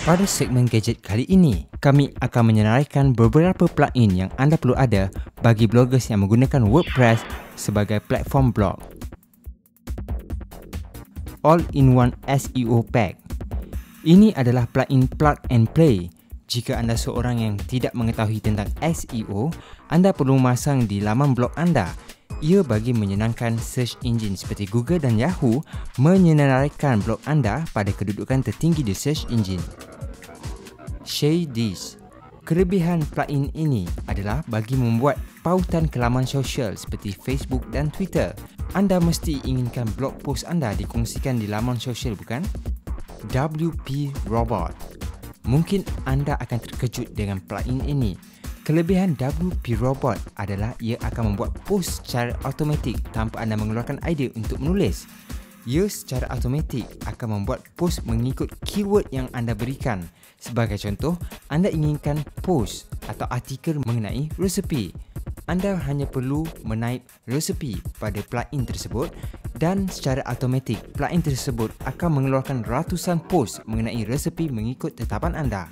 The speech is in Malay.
Pada segmen gadget kali ini, kami akan menyenaraikan beberapa plugin yang anda perlu ada bagi bloggers yang menggunakan WordPress sebagai platform blog. All-in-one SEO Pack. Ini adalah plugin plug and play. Jika anda seorang yang tidak mengetahui tentang SEO, anda perlu masang di laman blog anda. Ia bagi menyenangkan search engine seperti Google dan Yahoo menyenaraikan blog anda pada kedudukan tertinggi di search engine. Share This. Kelebihan plugin ini adalah bagi membuat pautan ke laman sosial seperti Facebook dan Twitter. Anda mesti inginkan blog post anda dikongsikan di laman sosial, bukan? WP Robot. Mungkin anda akan terkejut dengan plugin ini. Kelebihan WP Robot adalah ia akan membuat post secara automatik tanpa anda mengeluarkan idea untuk menulis. Ia secara automatik akan membuat post mengikut keyword yang anda berikan. Sebagai contoh, anda inginkan post atau artikel mengenai resepi. Anda hanya perlu menaip resepi pada plugin tersebut dan secara automatik plugin tersebut akan mengeluarkan ratusan post mengenai resepi mengikut tetapan anda.